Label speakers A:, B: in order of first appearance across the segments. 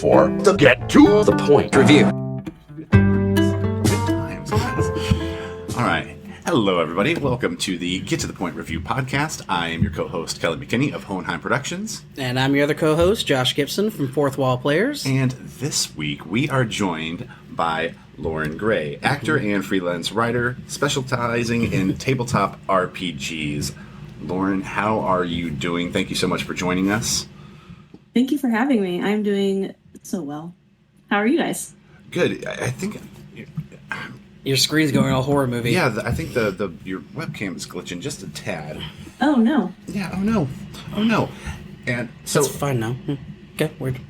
A: for the Get to the Point review.
B: Good times, guys. All right. Hello, everybody. Welcome to the Get to the Point review podcast. I am your co-host, Kelly McKinney of Hohenheim Productions.
C: And I'm your other co-host, Josh Gibson from Fourth Wall Players.
B: And this week, we are joined by Lauren Gray, actor and freelance writer, specializing in tabletop RPGs. Lauren, how are you doing? Thank you so much for joining us.
D: Thank you for having me. I'm doing so well. How are you guys?
B: Good. I think...
C: Your screen's going all horror movie.
B: Yeah, I think your webcam is glitching just a tad.
D: Oh, no.
B: Yeah, oh no. And so...
C: It's fine now. Okay, weird.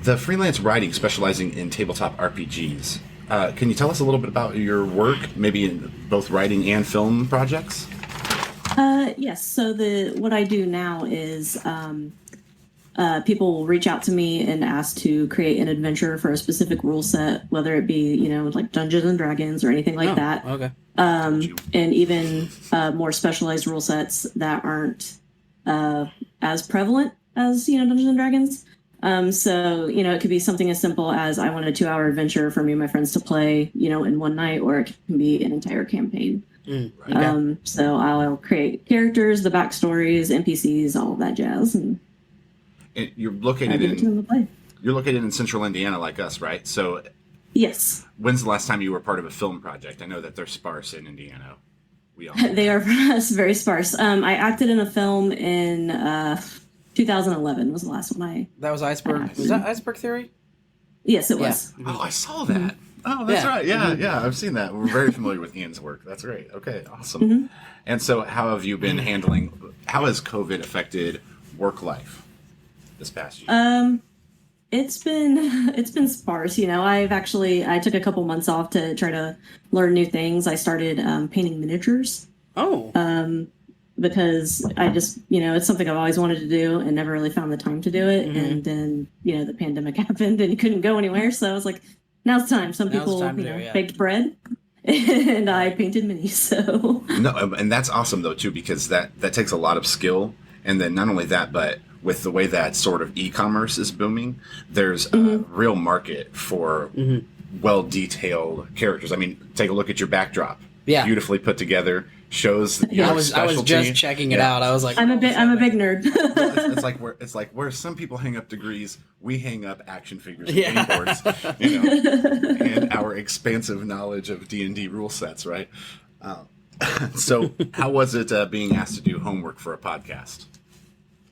B: The freelance writing specializing in tabletop RPGs. Can you tell us a little bit about your work, maybe in both writing and film projects?
D: Yes. So what I do now is people will reach out to me and ask to create an adventure for a specific rule set, whether it be, like Dungeons and Dragons or anything like that.
C: Okay.
D: And even more specialized rule sets that aren't as prevalent as, Dungeons and Dragons. So, it could be something as simple as I want a 2-hour adventure for me and my friends to play, in one night, or it can be an entire campaign.
C: Okay.
D: So I'll create characters, the backstories, NPCs, all of that jazz. And
B: you're located in Central Indiana like us, right? So
D: yes.
B: When's the last time you were part of a film project? I know that they're sparse in Indiana.
D: They are very sparse. I acted in a film in 2011 was the last one
C: That was Iceberg. Was that Iceberg Theory?
D: Yes, it was.
B: Yeah. Oh, I saw that. Oh, that's right. Yeah, I've seen that. We're very familiar with Ian's work. That's great. Okay, awesome. And so how have you been how has COVID affected work life this past year?
D: It's been sparse. I took a couple months off to try to learn new things. I started painting miniatures.
C: Oh.
D: Because I just, it's something I've always wanted to do and never really found the time to do it. And then, the pandemic happened and you couldn't go anywhere. So I was like, now's the time. Some people, baked bread and I painted minis. So
B: no, and that's awesome though too, because that takes a lot of skill. And then not only that, but with the way that sort of e-commerce is booming, there's a real market for well-detailed characters. I mean, take a look at your backdrop.
C: Yeah.
B: Beautifully put together. Shows your
C: I was just checking it out. I was like,
D: I'm a big nerd.
B: it's like where some people hang up degrees, we hang up action figures and game boards, and our expansive knowledge of D&D rule sets, right? So how was it being asked to do homework for a podcast?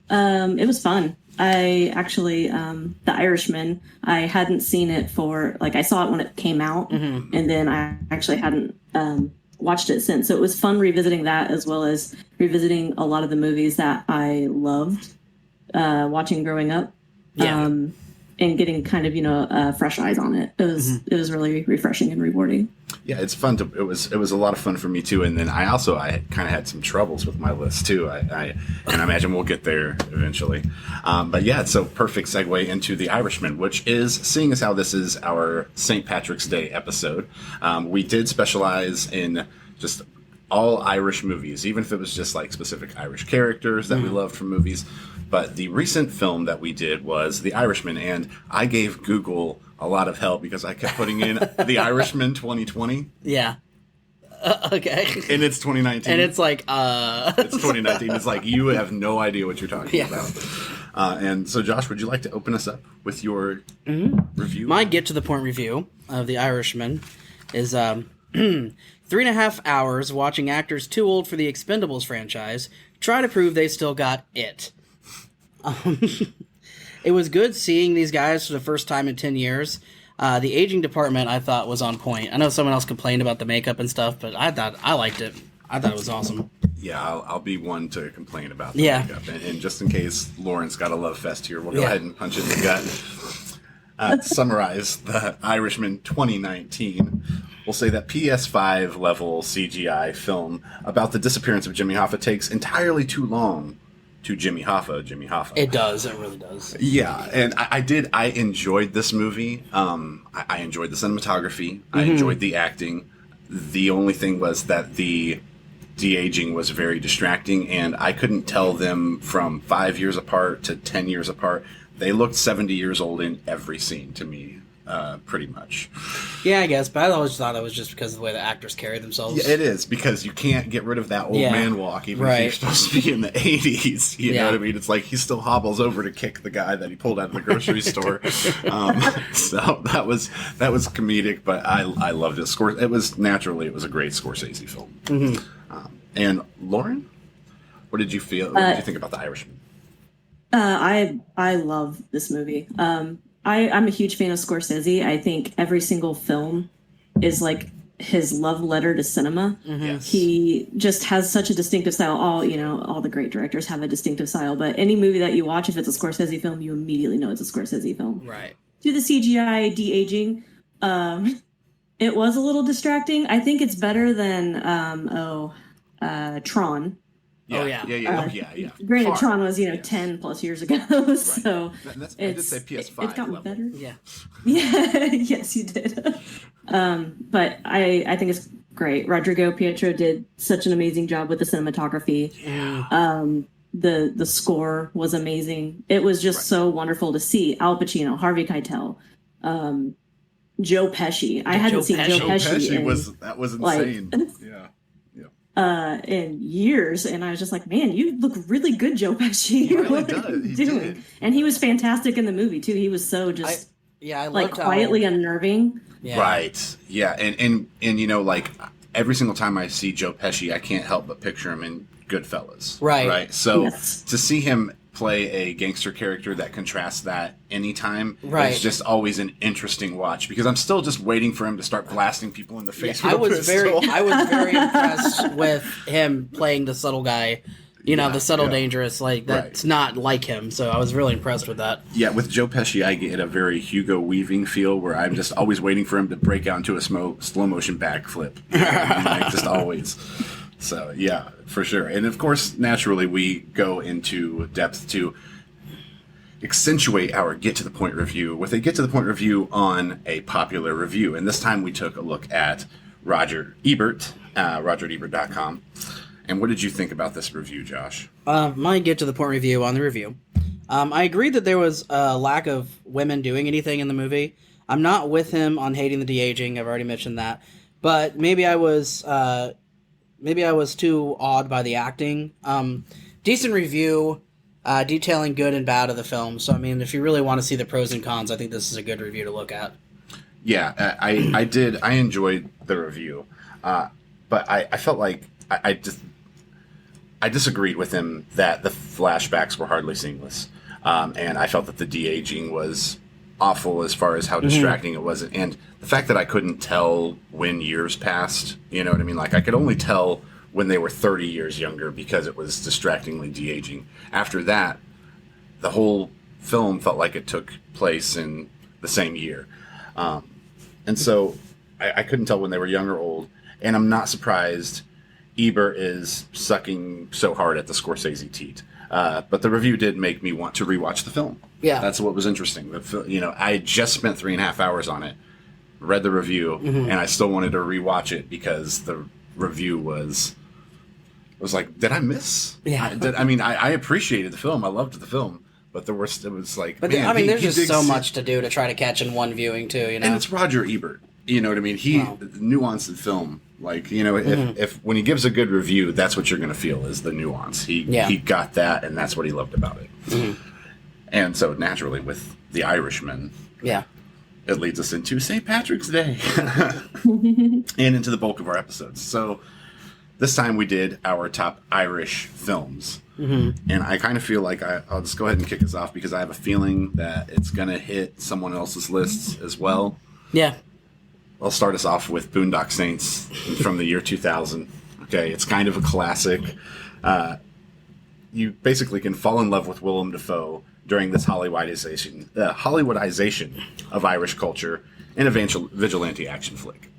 D: It was fun. I actually, The Irishman, I hadn't seen it I saw it when it came out, and then I actually hadn't watched it since. So it was fun revisiting that, as well as revisiting a lot of the movies that I loved watching growing up.
C: Yeah.
D: And getting kind of, fresh eyes on it. It was really refreshing and rewarding. Yeah,
B: it's fun it was a lot of fun for me too. And then I kind of had some troubles with my list too. I imagine we'll get there eventually. But yeah, so perfect segue into The Irishman, which is, seeing as how this is our St. Patrick's Day episode, we did specialize in just all Irish movies, even if it was just like specific Irish characters that we loved from movies. But the recent film that we did was The Irishman, and I gave Google a lot of help because I kept putting in The Irishman 2020.
C: Yeah. Okay.
B: And it's 2019.
C: And it's like,
B: It's 2019. It's like, you have no idea what you're talking about. And so, Josh, would you like to open us up with your review?
C: My Get to the Point review of The Irishman is 3.5 hours watching actors too old for the Expendables franchise try to prove they still got it. It was good seeing these guys for the first time in 10 years. The aging department, I thought, was on point. I know someone else complained about the makeup and stuff, but I liked it. I thought it was awesome.
B: Yeah, I'll be one to complain about the makeup. And just in case Lauren's got a love fest here, we'll go ahead and punch it in the gut. To summarize The Irishman 2019, we'll say that PS5 level CGI film about the disappearance of Jimmy Hoffa takes entirely too long to Jimmy Hoffa.
C: It does. It really does.
B: Yeah, and I enjoyed this movie. I enjoyed the cinematography. I enjoyed the acting. The only thing was that the de-aging was very distracting, and I couldn't tell them from 5 years apart to 10 years apart. they looked 70 years old in every scene to me, pretty much.
C: Yeah, I guess, but I always thought that was just because of the way the actors carry themselves.
B: Yeah, it is, because you can't get rid of that old man walk, even if you're supposed to be in the 80s. You know what I mean? It's like he still hobbles over to kick the guy that he pulled out of the grocery store. So that was comedic, but I loved it. It was a great Scorsese film. Mm-hmm. And Lauren, what did you feel? What did you think about The Irishman?
D: I love this movie. I'm a huge fan of Scorsese. I think every single film is like his love letter to cinema.
C: Mm-hmm.
B: Yes.
D: He just has such a distinctive style. All the great directors have a distinctive style, but any movie that you watch, if it's a Scorsese film, you immediately know it's a Scorsese film.
C: Right.
D: Do the CGI de-aging. It was a little distracting. I think it's better than Tron.
B: Yeah. Yeah.
D: Granted,
B: Far.
D: Tron was 10 plus years ago, so
B: I did say PS5
D: it's gotten
B: level.
D: better.
C: Yeah.
D: Yeah, yes, you did. But I think it's great. Rodrigo Pietro did such an amazing job with the cinematography.
C: Yeah.
D: The score was amazing. It was just so wonderful to see Al Pacino, Harvey Keitel, Joe Pesci. I hadn't seen Joe Pesci in,
B: that was insane. Yeah.
D: In years, and I was just like, man, you look really good, Joe Pesci.
B: He really does. He did.
D: And he was fantastic in the movie too. He was so just
C: I
D: like
C: loved
D: quietly unnerving.
C: Yeah.
B: Right. Yeah. And like every single time I see Joe Pesci, I can't help but picture him in Goodfellas. Right. So to see him play a gangster character that contrasts that anytime is just always an interesting watch, because I'm still just waiting for him to start blasting people in the face with a pistol.
C: I was very impressed with him playing the subtle guy, the subtle dangerous, like that's not like him, so I was really impressed with that.
B: Yeah, with Joe Pesci I get a very Hugo Weaving feel where I'm just always waiting for him to break out into a slow motion backflip. Like, just always. So, yeah, for sure. And, of course, naturally, we go into depth to accentuate our get-to-the-point review with a get-to-the-point review on a popular review. And this time we took a look at Roger Ebert, rogerebert.com. And what did you think about this review, Josh?
C: My get-to-the-point review on the review. I agree that there was a lack of women doing anything in the movie. I'm not with him on hating the de-aging. I've already mentioned that. But maybe I was too awed by the acting. Decent review, detailing good and bad of the film. So, I mean, if you really want to see the pros and cons, I think this is a good review to look at.
B: Yeah, I did. I enjoyed the review. But I felt like I disagreed with him that the flashbacks were hardly seamless. And I felt that the de-aging was awful as far as how distracting it was. And the fact that I couldn't tell when years passed, you know what I mean? Like, I could only tell when they were 30 years younger because it was distractingly de-aging. After that, the whole film felt like it took place in the same year. And so I couldn't tell when they were young or old. And I'm not surprised Ebert is sucking so hard at the Scorsese teat. But the review did make me want to rewatch the film.
C: Yeah.
B: That's what was interesting. I had just spent 3.5 hours on it, read the review, and I still wanted to rewatch it because the review was like, did I miss?
C: Yeah.
B: I appreciated the film. I loved the film. But it was like,
C: but
B: man,
C: there's just so much to do to try to catch in one viewing too, And
B: it's Roger Ebert. You know what I mean? He nuanced the film. Like, if when he gives a good review, that's what you're going to feel is the nuance. He got that, and that's what he loved about it. Mm-hmm. And so naturally, with The Irishman, it leads us into St. Patrick's Day and into the bulk of our episodes. So this time we did our top Irish films. Mm-hmm. And I kind of feel like I'll just go ahead and kick us off because I have a feeling that it's going to hit someone else's lists as well.
C: Yeah.
B: I'll start us off with Boondock Saints from the year 2000. Okay, it's kind of a classic. You basically can fall in love with Willem Dafoe during this Hollywoodization of Irish culture in a vigilante action flick.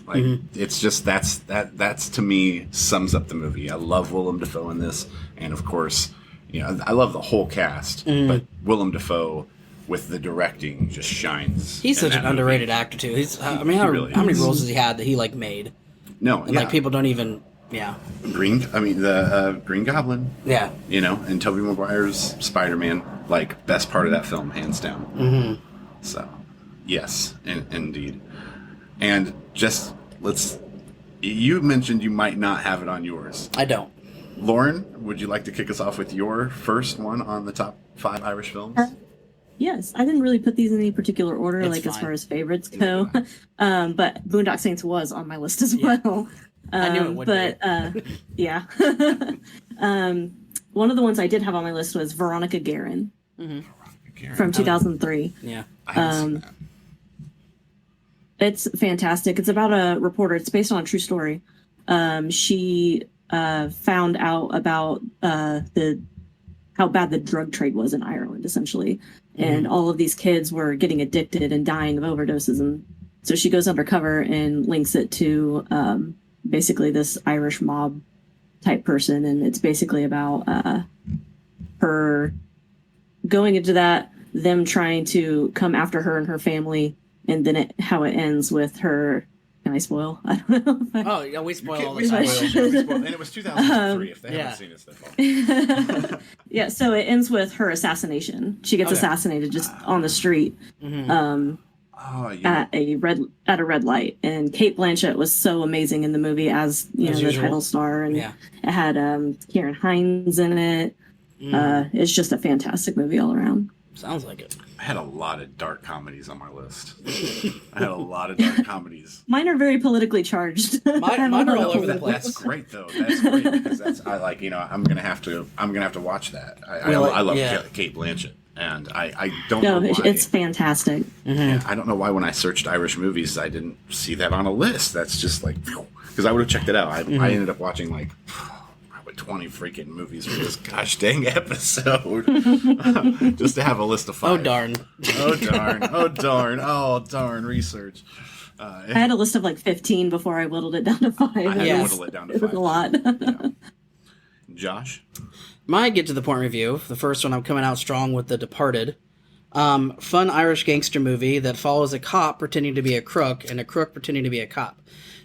B: Like it's just that's to me sums up the movie. I love Willem Dafoe in this, and of course, I love the whole cast, but Willem Dafoe with the directing just shines.
C: He's such an underrated actor too. How many roles has he had that he made?
B: No,
C: and people don't even. Yeah.
B: The Green Goblin.
C: Yeah.
B: And Tobey Maguire's Spider-Man. like best part of that film, hands down.
C: Mm-hmm.
B: So, yes, indeed. And just you mentioned you might not have it on yours.
C: I don't.
B: Lauren, would you like to kick us off with your first one on the top 5 Irish films?
D: Yes, I didn't really put these in any particular order,
C: It's
D: like
C: fine.
D: as far as favorites go. But Boondock Saints was on my list as well.
C: I knew it would
D: but yeah. One of the ones I did have on my list was Veronica Guerin from 2003.
C: Yeah.
B: I haven't seen that.
D: It's fantastic. It's about a reporter. It's based on a true story. She found out about how bad the drug trade was in Ireland, essentially. And all of these kids were getting addicted and dying of overdoses. And so she goes undercover and links it to basically this Irish mob type person. And it's basically about her going into that, them trying to come after her and her family, and then how it ends with her. Can I spoil? I don't know.
C: Oh, yeah, we spoil all the
B: We
C: time.
B: spoiled, and it was 2003. If they
C: yeah.
B: haven't seen it, they fall.
D: Yeah, so it ends with her assassination. She gets assassinated just on the street at a red light. And Kate Blanchett was so amazing in the movie as the
C: usual.
D: title star, and
C: Yeah.
D: it had Kieran Hines in it. It's just a fantastic movie all around.
C: Sounds like it.
B: I had a lot of dark comedies on my list. I had a lot of dark comedies.
D: Mine are very politically charged.
C: Mine are all over the
B: That's
C: place.
B: great though. That's great because I like I'm gonna have to watch that. I love Kate Blanchett, and I don't know why.
D: It's fantastic.
B: Yeah, I don't know why when I searched Irish movies I didn't see that on a list. That's just like because I would have checked it out. I ended up watching like probably 20 freaking movies for this gosh dang episode just to have a list of 5.
C: Oh, darn.
B: Oh darn! Oh darn! Research.
D: I had a list of like 15 before I whittled it down to 5.
B: I had
C: Yeah.
B: to whittle it down to 5.
D: It was a lot.
B: Yeah. Josh?
C: My get to the point review. The first one, I'm coming out strong with The Departed. Fun Irish gangster movie that follows a cop pretending to be a crook and a crook pretending to be a cop.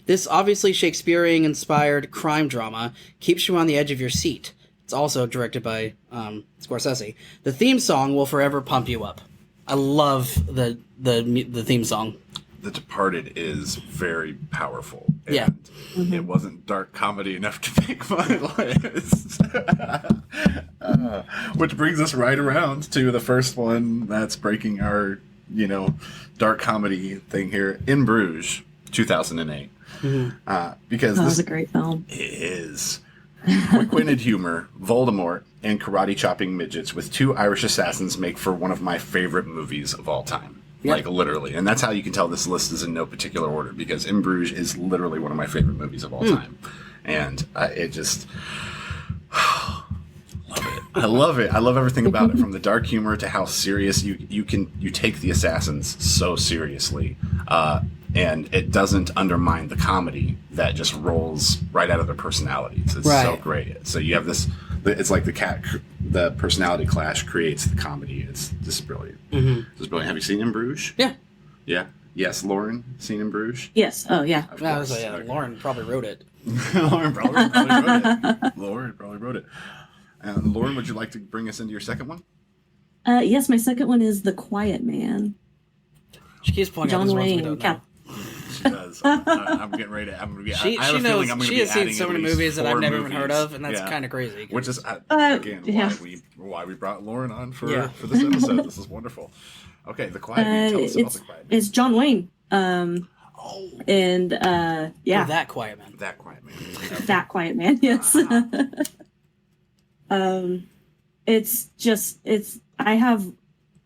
C: This obviously Shakespearean-inspired crime drama keeps you on the edge of your seat. It's also directed by Scorsese. The theme song will forever pump you up. I love the theme song.
B: The Departed is very powerful. And
C: Yeah.
B: it wasn't dark comedy enough to make my list. Which brings us right around to the first one that's breaking our, dark comedy thing here. In Bruges, 2008. Because
D: That
B: this
D: was a great film.
B: is quick-witted humor, Voldemort, and karate-chopping midgets with 2 Irish assassins make for one of my favorite movies of all time.
C: Yep.
B: Like, literally. And that's how you can tell this list is in no particular order, because In Bruges is literally one of my favorite movies of all time. And it just... I love it. I love everything about it, from the dark humor to how serious you take the assassins so seriously. And it doesn't undermine the comedy that just rolls right out of their personalities. It's so
C: Right.
B: great. So you have this, it's like the personality clash creates the comedy. It's just brilliant. Just brilliant. Have you seen In Bruges?
C: Yeah.
B: Yeah. Yes, Lauren, seen In Bruges?
D: Yes. Oh, yeah.
B: Of
C: I was
B: course.
C: like, yeah, Lauren probably wrote it.
B: Lauren probably wrote it. Lauren probably wrote it. Lauren, would you like to bring us into your second one?
D: Yes, my second one is The Quiet Man.
C: She keeps pointing out
D: John
C: these ones we
D: Wayne.
C: don't know.
B: She does. I'm getting ready to. I'm gonna be.
C: She
B: I have a
C: knows.
B: feeling I'm gonna
C: She
B: be
C: has seen
B: adding
C: so
B: at
C: many
B: least
C: movies that I've
B: 4
C: never even heard
B: movies.
C: of, and that's
B: Yeah.
C: kind of crazy.
B: Which is again
D: yeah.
B: why we brought Lauren on for
C: Yeah.
B: for this episode. This is wonderful. Okay, The Quiet Man. Tell us about The Quiet Man.
D: It's John Wayne. And yeah,
C: Oh, that quiet man.
B: That Quiet Man.
D: that Quiet Man. Yes. I have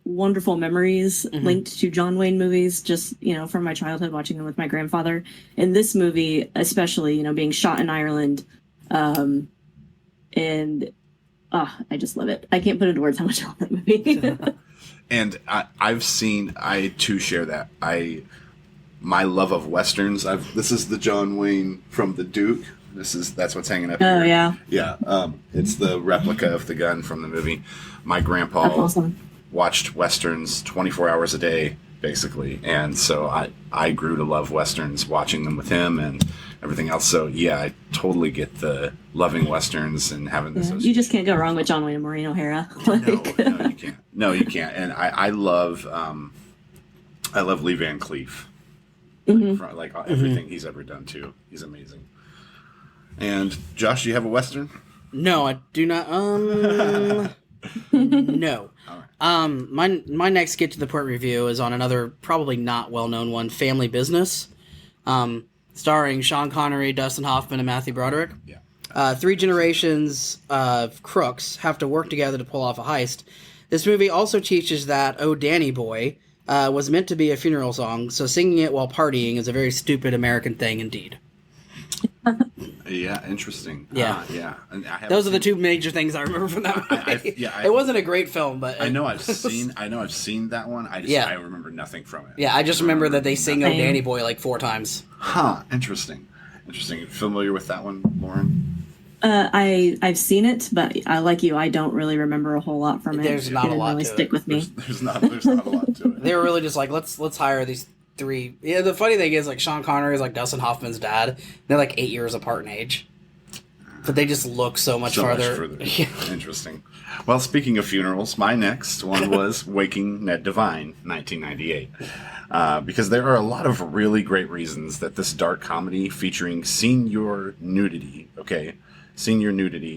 D: wonderful memories linked to John Wayne movies, just, from my childhood watching them with my grandfather. And this movie, especially, being shot in Ireland, and I just love it. I can't put into words how much I love that movie.
B: And I too share that. My love of westerns. This is the John Wayne from The Duke. That's what's hanging up here.
D: Oh, yeah.
B: Yeah. It's the replica of the gun from the movie. My grandpa
D: That's awesome.
B: watched westerns 24 hours a day, basically, and so I grew to love westerns watching them with him, and everything else. So yeah, I totally get the loving westerns and having this.
D: You just can't go wrong with John Wayne and Maureen O'Hara.
B: No, you can't. No, you can't. And I love Lee Van Cleef. Like everything he's ever done too. He's amazing. And Josh, do you have a western?
C: No, I do not. No. My next Get to the Point review is on another probably not well known one, Family Business, starring Sean Connery, Dustin Hoffman, and Matthew Broderick.
B: Yeah.
C: 3 generations of crooks have to work together to pull off a heist. This movie also teaches that "Oh Danny Boy" was meant to be a funeral song, so singing it while partying is a very stupid American thing indeed.
B: Yeah, interesting.
C: Yeah.
B: Yeah. And
C: Those are the 2 major things I remember from that movie. It wasn't a great film, but
B: I know I've seen that one. I remember nothing from it.
C: Yeah, I just remember that they sing "Oh Danny Boy" like 4 times.
B: Huh. Interesting. Familiar with that one, Lauren?
D: I've seen it, but I like you. I don't really remember a whole lot from it.
C: There's not a lot
D: really
C: to
D: stick
C: it.
D: with me.
B: There's not a lot to it.
C: They were really just like, let's hire these 3. Yeah, the funny thing is, like, Sean Connery is like Dustin Hoffman's dad. They're like 8 years apart in age, but they just look so much farther.
B: Yeah. Interesting. Well, speaking of funerals, my next one was Waking Ned Devine, 1998. Because there are a lot of really great reasons that this dark comedy featuring senior nudity,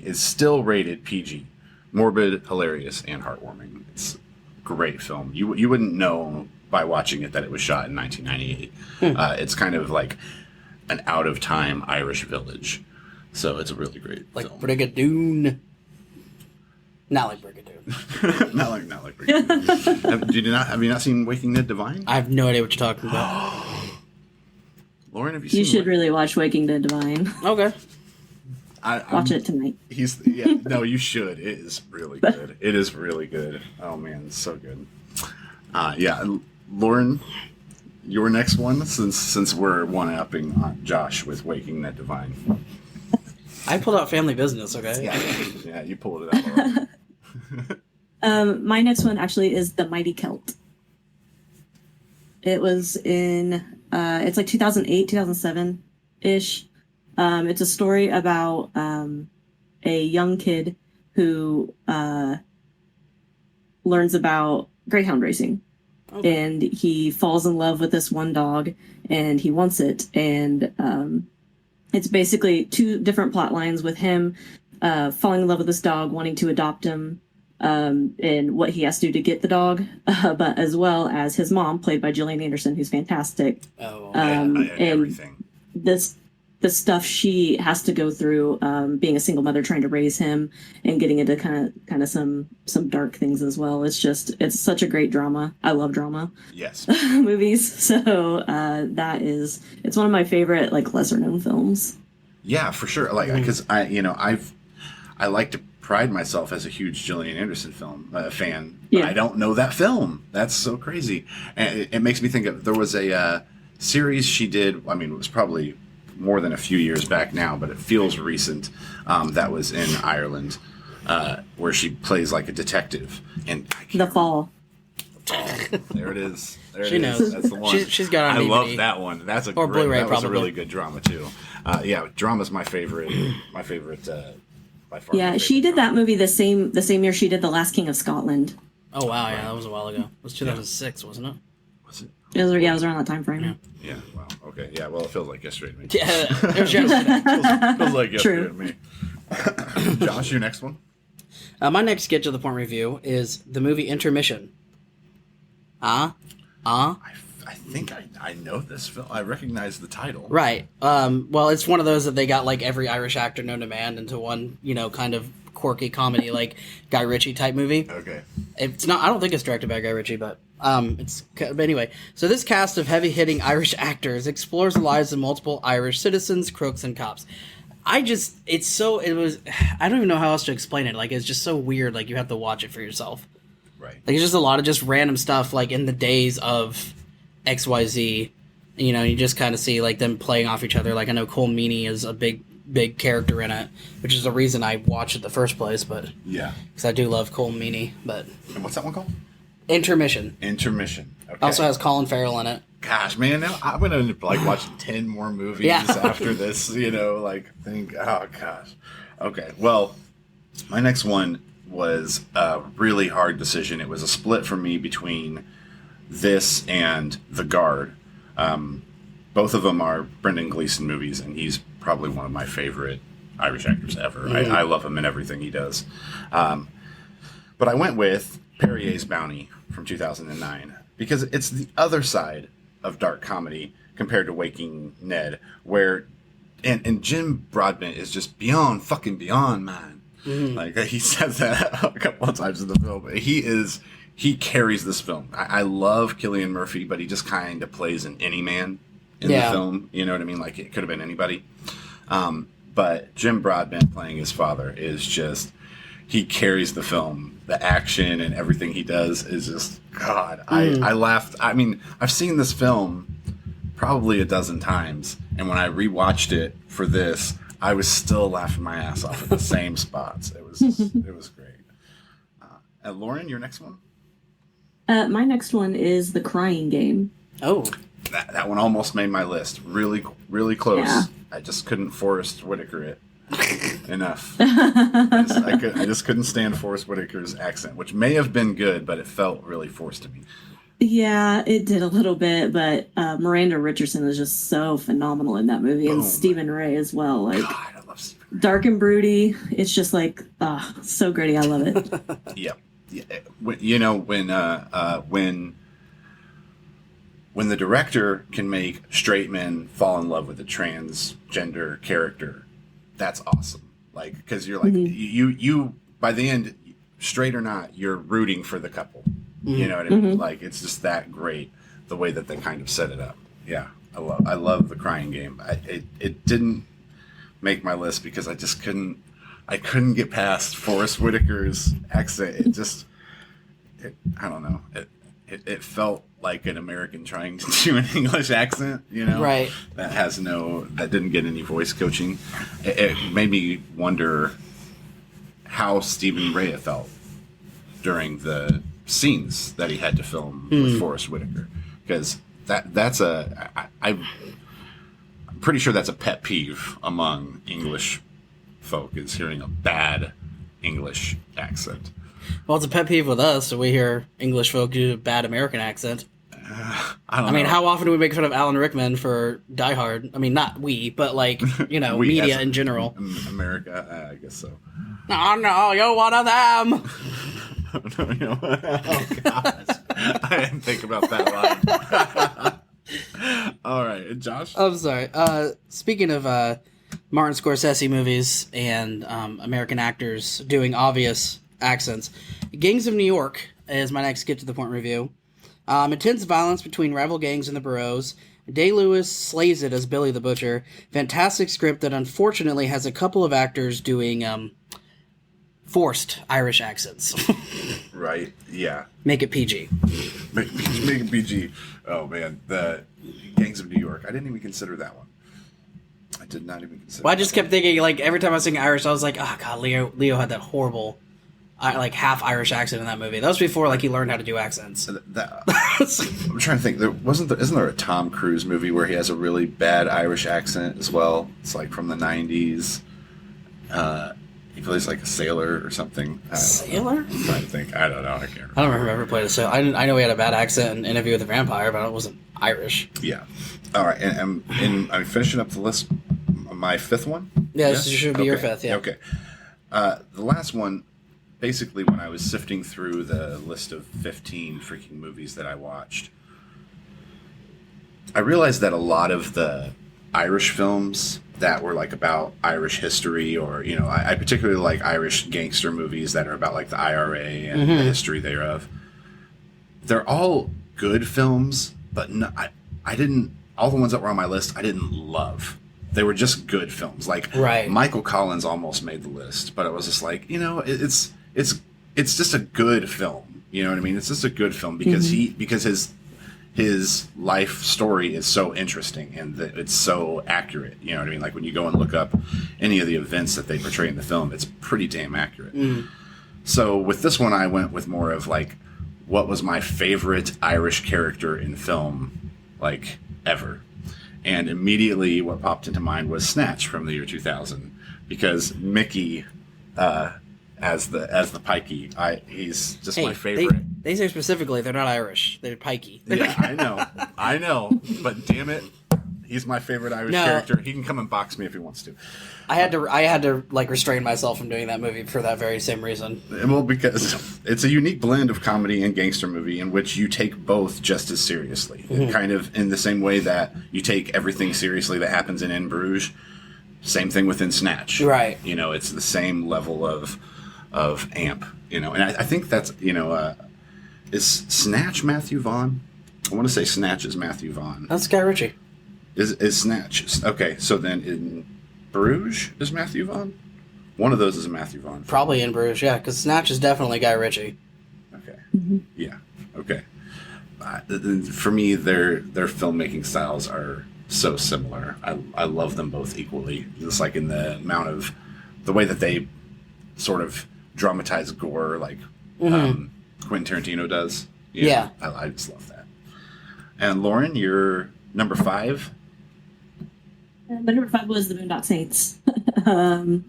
B: is still rated PG. Morbid, hilarious, and heartwarming. It's a great film. You wouldn't know by watching it that it was shot in 1998. It's kind of like an out-of-time Irish village. So it's a really great
C: Like
B: film.
C: Brigadoon. Not like Brigadoon.
B: not like Brigadoon. Have you not seen Waking Ned Devine?
C: I have no idea what you're talking about.
B: Lauren, have you seen
D: You should really watch Waking the Divine.
C: Okay.
D: Watch it tonight.
B: No, you should. It is really good. It is really good. Oh man, it's so good. Lauren, your next one, since we're one-upping on Josh with Waking Ned Devine.
C: I pulled out Family Business, okay?
B: Yeah, you pulled it out all right.
D: My next one actually is The Mighty Celt. It was in, it's like 2008, 2007-ish. It's a story about a young kid who learns about greyhound racing. Okay. And he falls in love with this one dog, and he wants it. And it's basically 2 different plot lines with him falling in love with this dog, wanting to adopt him, and what he has to do to get the dog, but as well as his mom, played by Gillian Anderson, who's fantastic. And
B: everything.
D: The stuff she has to go through, being a single mother trying to raise him, and getting into kind of some dark things as well. It's such a great drama. I love drama.
B: Yes.
D: Movies. So it's one of my favorite like lesser known films.
B: Yeah, for sure. Like, because I like to pride myself as a huge Gillian Anderson fan. But I don't know that film. That's so crazy. And it makes me think of, there was a series she did. I mean, it was probably more than a few years back now, but it feels recent. That was in Ireland, where she plays like a detective. And
D: The Fall.
B: There it is.
C: She knows.
B: That's the one.
C: She's got it on
B: I
C: DVD.
B: love that one. That was
C: Blu-ray,
B: a
C: probably.
B: really good drama too. Drama's my favorite. My favorite by far.
D: Yeah, she did that movie the same year she did The Last King of Scotland.
C: Oh wow, yeah, that was a while ago. It was 2006, wasn't it?
B: Was it?
D: It was around that time frame.
B: Yeah. Wow. Okay. Yeah. Well, it feels like yesterday to me.
C: Yeah, it was yesterday.
B: Feels like yesterday
D: True.
B: to me. Josh, your next one.
C: My next Get to the Point review is the movie Intermission.
B: I think I know this film. I recognize the title.
C: Right. Well, it's one of those that they got like every Irish actor known to man into one, kind of quirky comedy like Guy Ritchie type movie.
B: Okay.
C: It's not. I don't think it's directed by Guy Ritchie, but But anyway, so this cast of heavy-hitting Irish actors explores the lives of multiple Irish citizens, crooks, and cops. I don't even know how else to explain it. Like, it's just so weird. Like, you have to watch it for yourself.
B: Right.
C: Like, it's just a lot of just random stuff, like, in the days of XYZ. You just kind of see, like, them playing off each other. Like, I know Cole Meany is a big character in it, which is the reason I watched it in the first place, but...
B: Yeah.
C: Because I do love Cole Meany, but...
B: And what's that one called?
C: Intermission.
B: Okay.
C: Also has Colin Farrell in it.
B: gosh, man, now I'm gonna end up like watching 10 more movies after this. Oh gosh. Okay, well, my next one was a really hard decision. It was a split for me between this and The Guard. Both of them are Brendan Gleeson movies, and he's probably one of my favorite Irish actors ever. Mm-hmm. I love him in everything he does. But I went with Perrier's Bounty from 2009 because it's the other side of dark comedy compared to Waking Ned, where and Jim Broadbent is just beyond man. Mm-hmm. Like he says that a couple of times in the film. He carries this film. I love Cillian Murphy, but he just kind of plays an any man in the film. You know what I mean? Like it could have been anybody. But Jim Broadbent playing his father is just, he carries the film. The action and everything he does is just, God, I laughed. I mean, I've seen this film probably a dozen times, and when I rewatched it for this, I was still laughing my ass off at the same spots. It was great. Lauren, your next one?
D: My next one is The Crying Game.
C: Oh.
B: That one almost made my list. Really, really close.
D: Yeah.
B: I just couldn't Forrest Whitaker it enough. I just couldn't stand Forrest Whitaker's accent, which may have been good, but it felt really forced to me.
D: Yeah, it did a little bit, but Miranda Richardson is just so phenomenal in that movie, and Stephen Ray as well. Like,
B: God, I love Stephen Ray.
D: Dark and broody. It's just like, so gritty. I love it.
B: Yeah. You know, when the director can make straight men fall in love with a transgender character, that's awesome. Like, because you're like, you by the end, straight or not, you're rooting for the couple. You know what I mean? Mm-hmm. Like, it's just that great, the way that they kind of set it up. Yeah, I love The Crying Game. It didn't make my list because I just couldn't get past Forrest Whitaker's accent. I don't know. It felt like an American trying to do an English accent, you know?
C: Right.
B: That didn't get any voice coaching. It made me wonder how Stephen Ray felt during the scenes that he had to film with Forrest Whitaker. Because I'm pretty sure that's a pet peeve among English folk, is hearing a bad English accent.
C: Well, it's a pet peeve with us, so we hear English folk do a bad American accent. I mean, how often do we make fun of Alan Rickman for Die Hard? I mean, not we, but like, you know, media in general.
B: America, I guess so.
C: No, you're one of them.
B: Oh, gosh. I didn't think about that line. All right, Josh?
C: I'm sorry. Speaking of Martin Scorsese movies and American actors doing obvious accents, Gangs of New York is my next Get to the Point review. Intense violence between rival gangs in the boroughs. Day-Lewis slays it as Billy the Butcher. Fantastic script that unfortunately has a couple of actors doing forced Irish accents.
B: Right, yeah.
C: Make it PG.
B: Make it PG. Oh, man. The Gangs of New York. I didn't even consider that one. I did not even consider
C: I just kept thinking, like, every time I was singing Irish, I was like, oh, God, Leo had that horrible, like, half Irish accent in that movie. That was before, like, he learned how to do accents.
B: I'm trying to think. Isn't there a Tom Cruise movie where he has a really bad Irish accent as well? It's, like, from the 90s. He plays like a sailor or something.
C: Sailor?
B: I'm trying to think. I don't know. I can't remember.
C: I don't remember ever played a sailor. I know he had a bad accent in Interview with the Vampire, but it wasn't Irish.
B: Yeah. All right. And I'm finishing up the list. My fifth one?
C: Yeah, this should be your fifth, yeah.
B: Okay. The last one, basically when I was sifting through the list of 15 freaking movies that I watched, I realized that a lot of the Irish films that were like about Irish history, or, you know, I particularly like Irish gangster movies that are about like the IRA and the history thereof. They're all good films, but I didn't, all the ones that were on my list, I didn't love. They were just good films. Like, Michael Collins almost made the list, but it was just like, you know, it's just a good film. You know what I mean? It's just a good film because his life story is so interesting and that it's so accurate. You know what I mean? Like when you go and look up any of the events that they portray in the film, it's pretty damn accurate. So with this one, I went with more of like, what was my favorite Irish character in film like ever. And immediately what popped into mind was Snatch from the year 2000, because Mickey as the pikey, he's just my favorite.
C: They say specifically they're not Irish. They're pikey.
B: Yeah, I know, but damn it, he's my favorite Irish character. He can come and box me if he wants to.
C: I had to like restrain myself from doing that movie for that very same reason.
B: Well, because it's a unique blend of comedy and gangster movie in which you take both just as seriously. Kind of in the same way that you take everything seriously that happens in Bruges. Same thing within Snatch.
C: Right.
B: You know, it's the same level of amp, you know. And I think that's, you know, is Snatch Matthew Vaughn? I want to say Snatch is Matthew Vaughn.
C: That's Guy Ritchie.
B: Is Snatch. Okay, so then in Bruges is Matthew Vaughn? One of those is a Matthew Vaughn film.
C: Probably in Bruges, yeah, because Snatch is definitely Guy Ritchie.
B: Okay. Yeah. Okay. For me, their filmmaking styles are so similar. I love them both equally. Just like in the amount of the way that they sort of dramatize gore, like Quentin Tarantino does.
C: Yeah.
B: I just love that. And Lauren, you're number 5.
D: My number 5 was The Boondock Saints. It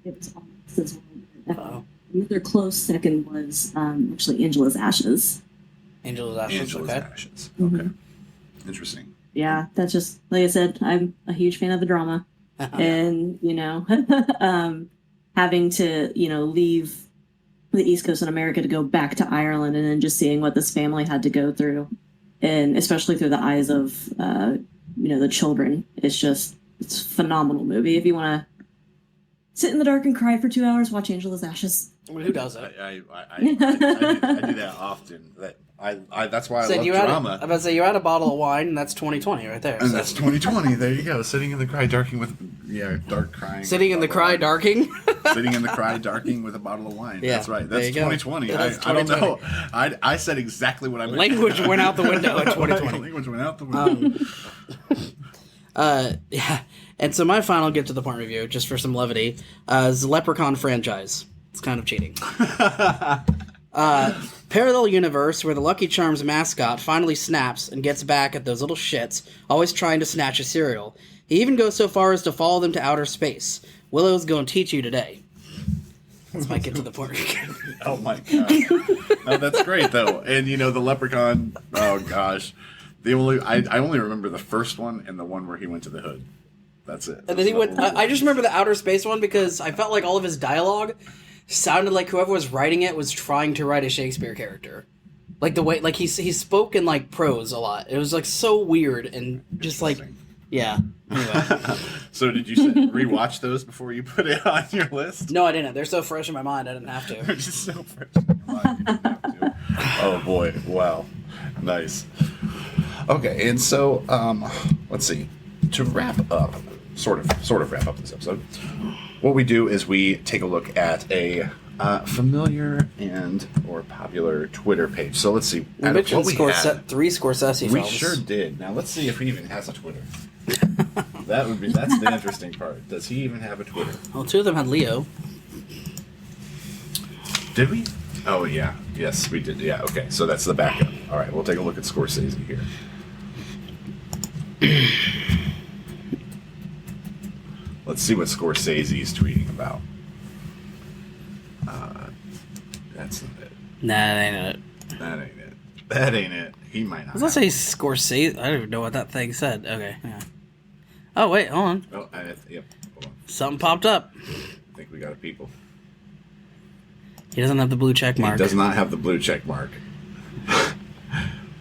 D: was awesome as well. Another close second was actually Angela's Ashes.
C: Angela's Ashes.
B: Okay. Interesting.
D: Yeah, that's just, like I said, I'm a huge fan of the drama. And, you know, having to, you know, leave the East Coast in America to go back to Ireland and then just seeing what this family had to go through. And especially through the eyes of, you know, the children. It's a phenomenal movie. If you want to sit in the dark and cry for 2 hours, watch Angela's Ashes.
C: Well, who does that?
B: I do that often. That's why I love drama.
C: I'm about to say, you're at a bottle of wine, and that's 2020 right there.
B: And that's 2020. There you go. Sitting in the cry darking with, dark crying.
C: Sitting in the cry darking?
B: Sitting in the cry darking with a bottle of wine. Yeah, that's right. That's 2020.
C: Yeah, that's
B: I don't know. I said exactly what I meant.
C: Language went out the window in 2020.
B: Language went out the window.
C: Yeah. And so my final get to the point review, just for some levity, is the Leprechaun franchise. It's kind of cheating. Parallel universe where the Lucky Charms mascot finally snaps and gets back at those little shits, always trying to snatch a cereal. He even goes so far as to follow them to outer space. Willow's going to teach you today. That's my get to the point review.
B: Oh my god. Oh, that's great though. And you know, the Leprechaun, oh gosh. I only remember the first one and the one where he went to the hood. That's it.
C: And then he went. I just remember the outer space one because I felt like all of his dialogue sounded like whoever was writing it was trying to write a Shakespeare character. Like the way, like he spoke in like prose a lot. It was like so weird and just like, yeah. Anyway.
B: So did you rewatch those before you put it on your list?
C: No, I didn't. They're so fresh in my mind. I didn't have to.
B: They're just so fresh in your mind. You didn't have to. Oh boy! Wow, nice. Okay, and so let's see. To wrap up, sort of wrap up this episode, what we do is we take a look at a familiar or popular Twitter page. So let's see.
C: We mentioned three Scorsese films.
B: We sure did. Now let's see if he even has a Twitter. That's the interesting part. Does he even have a Twitter?
C: Well, 2 of them had Leo.
B: Did we? Oh yeah. Yes, we did. Yeah. Okay. So that's the backup. All right. We'll take a look at Scorsese here. Let's see what Scorsese is tweeting about. That's not it.
C: Nah, that ain't it.
B: That ain't it. He might not.
C: I was gonna say Scorsese. I don't even know what that thing said. Okay. Yeah. Oh wait, hold on.
B: Oh, yep. Hold on.
C: Something popped up.
B: I think we got a people.
C: He doesn't have the blue check mark.
B: He does not have the blue check mark.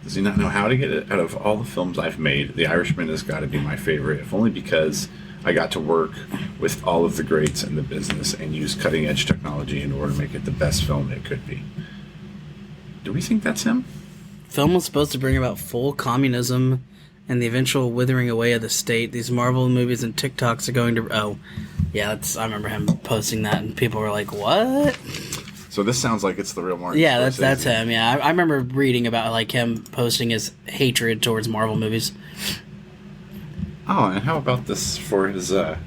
B: Does he not know how to get it? Out of all the films I've made, The Irishman has got to be my favorite, if only because I got to work with all of the greats in the business and use cutting-edge technology in order to make it the best film it could be. Do we think that's him?
C: Film was supposed to bring about full communism and the eventual withering away of the state. These Marvel movies and TikToks are going to... Oh, yeah, I remember him posting that, and people were like, what?
B: So this sounds like it's the real Martin
C: Yeah,
B: Scorsese.
C: that's him, yeah. I remember reading about like him posting his hatred towards Marvel movies.
B: Oh, and how about this for his this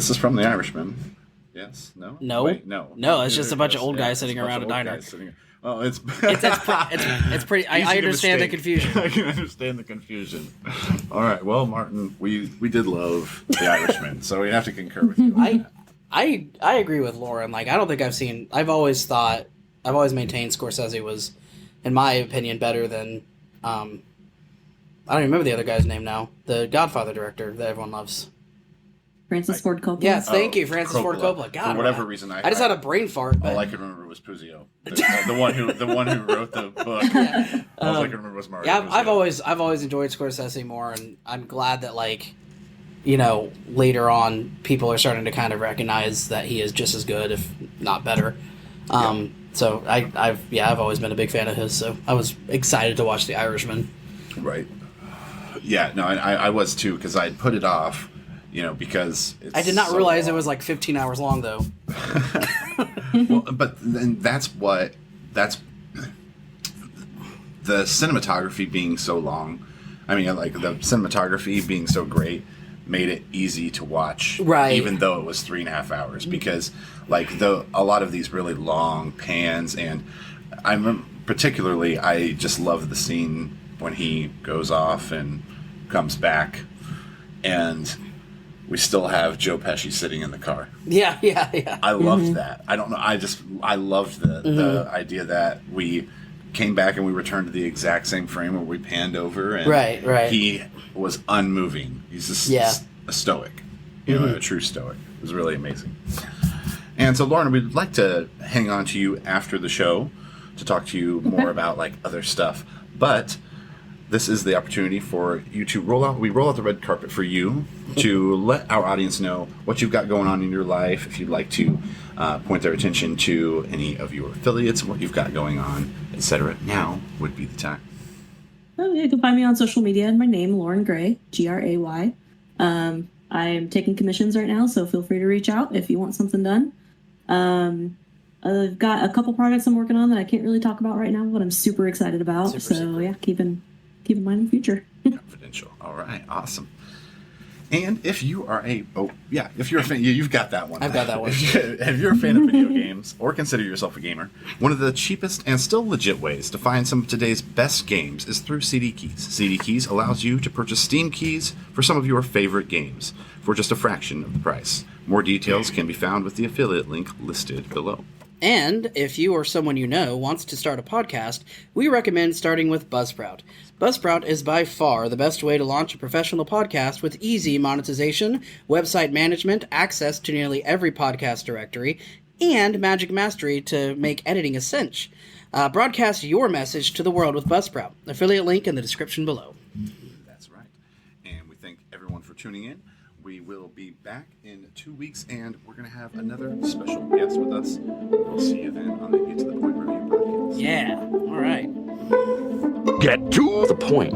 B: is from The Irishman. Yes? No?
C: No.
B: Wait, no.
C: No, it's just a bunch of old guys sitting around a diner.
B: Oh, it's
C: It's pretty. I understand the confusion.
B: I can understand the confusion. All right, well, Martin, we did love The Irishman, so we have to concur with you.
C: I agree with Lauren. Like, I don't think I've always maintained Scorsese was, in my opinion, better than, I don't even remember the other guy's name now. The Godfather director that everyone loves.
D: Francis Ford Coppola.
C: Yes, thank you, Francis Ford Coppola. God,
B: for whatever reason,
C: I just had a brain fart. But...
B: all I could remember was Puzo, the one who wrote the book. Yeah. All I could remember was Mario.
C: Yeah, I've always enjoyed Scorsese more, and I'm glad that, like, you know, later on people are starting to kind of recognize that he is just as good, if not better. So I've always been a big fan of his. So I was excited to watch The Irishman.
B: Right. Yeah. No, I was too, because I'd put it off. You know, because it's
C: I did not realize it was like 15 hours long, though.
B: Well, but then that's the cinematography being so long. I mean, like the cinematography being so great made it easy to watch,
C: right?
B: Even though it was 3.5 hours, because like a lot of these really long pans, and I remember particularly I just love the scene when he goes off and comes back, and we still have Joe Pesci sitting in the car.
C: Yeah.
B: I loved that. I don't know. I loved the idea that we came back and we returned to the exact same frame where we panned over. And
C: right.
B: He was unmoving. He's just a stoic, you know, a true stoic. It was really amazing. And so, Lauren, we'd like to hang on to you after the show to talk to you more about like other stuff. But this is the opportunity for you to roll out the red carpet for you to let our audience know what you've got going on in your life. If you'd like to point their attention to any of your affiliates, what you've got going on, etc. Now would be the time.
D: Oh, yeah, you can find me on social media and my name, Lauren Gray, Gray. I'm taking commissions right now, so feel free to reach out if you want something done. I've got a couple projects I'm working on that I can't really talk about right now, but I'm super excited about. Super. Yeah, keep in mind in the future.
B: Confidential. All right, awesome. And if you are if you're a fan, you've got that one.
C: I've got that one.
B: If you're a fan of video games or consider yourself a gamer, one of the cheapest and still legit ways to find some of today's best games is through CD Keys. CD Keys allows you to purchase Steam keys for some of your favorite games for just a fraction of the price. More details can be found with the affiliate link listed below.
C: And if you or someone you know wants to start a podcast, we recommend starting with Buzzsprout. Buzzsprout is by far the best way to launch a professional podcast with easy monetization, website management, access to nearly every podcast directory, and magic mastery to make editing a cinch. Broadcast your message to the world with Buzzsprout. Affiliate link in the description below.
B: That's right. And we thank everyone for tuning in. We will be back in 2 weeks, and we're going to have another special guest with us. We'll see you then on the Get to the Point Review podcast.
C: Yeah. All right.
A: Get to the point.